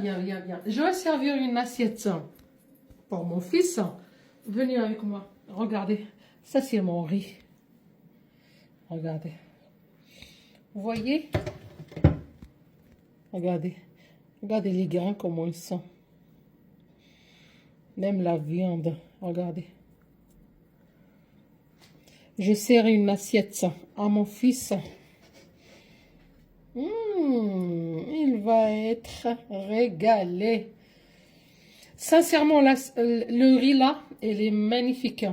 viens. Je vais servir une assiette pour mon fils. Venez avec moi. Regardez, ça c'est mon riz. Regardez. Vous voyez? Regardez. Regardez les grains comment ils sont. Même la viande. Regardez. Je sers une assiette à mon fils. Il va être régalé. Sincèrement, le riz là, il est magnifique.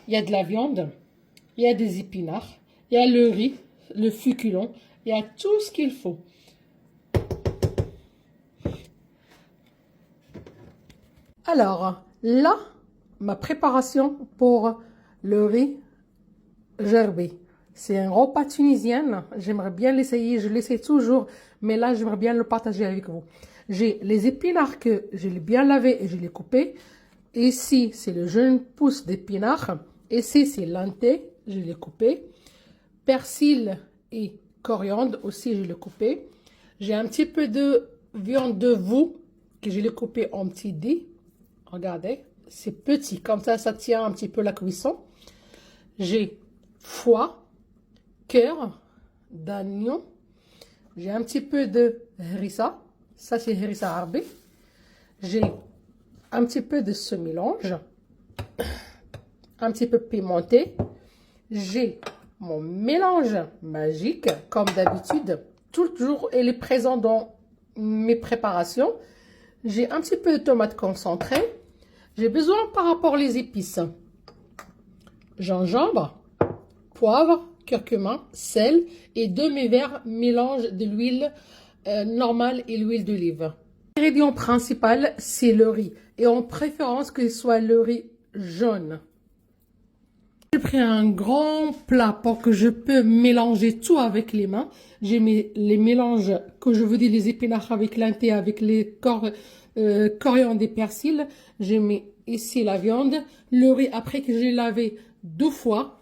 Il y a de la viande, il y a des épinards, il y a le riz, le féculent, il y a tout ce qu'il faut. Alors, là, ma préparation pour le riz gerbé. C'est un repas tunisien. J'aimerais bien l'essayer. Je l'essaie toujours. Mais là, j'aimerais bien le partager avec vous. J'ai les épinards que je l'ai bien lavé et je l'ai coupé. Ici, c'est le jeune pousse d'épinards. Ici, c'est l'antée. Je l'ai coupé. Persil et coriandre aussi, je l'ai coupé. J'ai un petit peu de viande de veau que je l'ai coupé en petits dés. Regardez, c'est petit. Comme ça tient un petit peu la cuisson. J'ai foie, cœur d'agneau. J'ai un petit peu de harissa. Ça, c'est harissa harbé. J'ai un petit peu de ce mélange. Un petit peu pimenté. J'ai mon mélange magique, comme d'habitude. Toujours, il est présent dans mes préparations. J'ai un petit peu de tomate concentrée. J'ai besoin par rapport aux épices. Gingembre, poivre, curcuma, sel et 2 demi-verres mélange de l'huile normale et l'huile d'olive. L'ingrédient principal, c'est le riz. Et en préférence que ce soit le riz jaune. J'ai pris un grand plat pour que je peux mélanger tout avec les mains. J'ai mis les mélanges que je vous dis, les épinards avec l'antée, avec les coriandre et persil. J'ai mis ici la viande, le riz après que j'ai lavé 2 fois.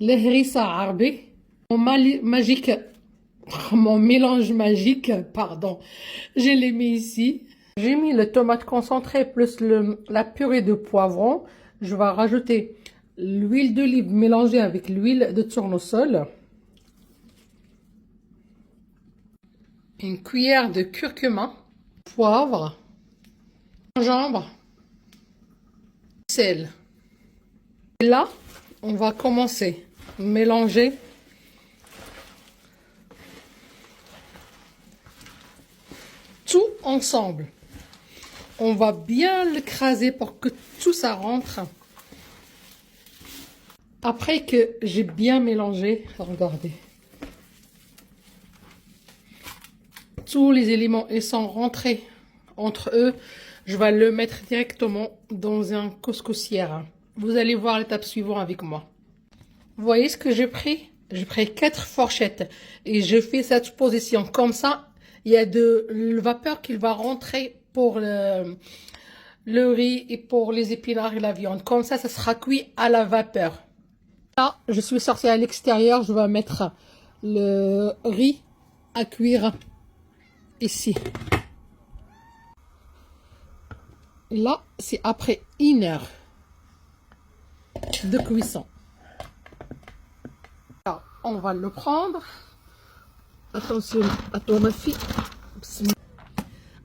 Le harissa harbé, mon mélange magique, pardon, je l'ai mis ici. J'ai mis le tomate concentré plus la purée de poivron. Je vais rajouter l'huile d'olive mélangée avec l'huile de tournesol. Une cuillère de curcuma, poivre, gingembre, sel. Et là, on va commencer à mélanger tout ensemble. On va bien l'écraser pour que tout ça rentre. Après que j'ai bien mélangé, regardez. Tous les éléments ils sont rentrés entre eux. Je vais le mettre directement dans un couscoussière. Vous allez voir l'étape suivante avec moi. Vous voyez ce que j'ai pris? J'ai pris 4 fourchettes et je fais cette position comme ça. Il y a de la vapeur qui va rentrer pour le riz et pour les épinards et la viande. Comme ça sera cuit à la vapeur. Là, je suis sortie à l'extérieur. Je vais mettre le riz à cuire ici. Là, c'est après 1 heure de cuisson. Alors, on va le prendre. Attention à toi, ma fille.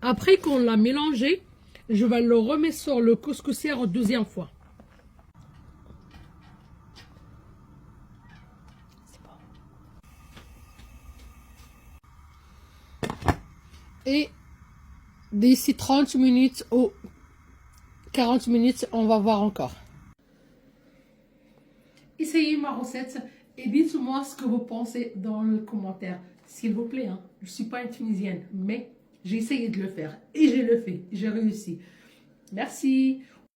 Après qu'on l'a mélangé, je vais le remettre sur le couscoussière une 2e fois. Et d'ici 30 minutes ou 40 minutes, on va voir encore. Essayez ma recette et dites-moi ce que vous pensez dans le commentaire. S'il vous plaît, hein. Je ne suis pas une Tunisienne, mais j'ai essayé de le faire. Et je le fais. J'ai réussi. Merci.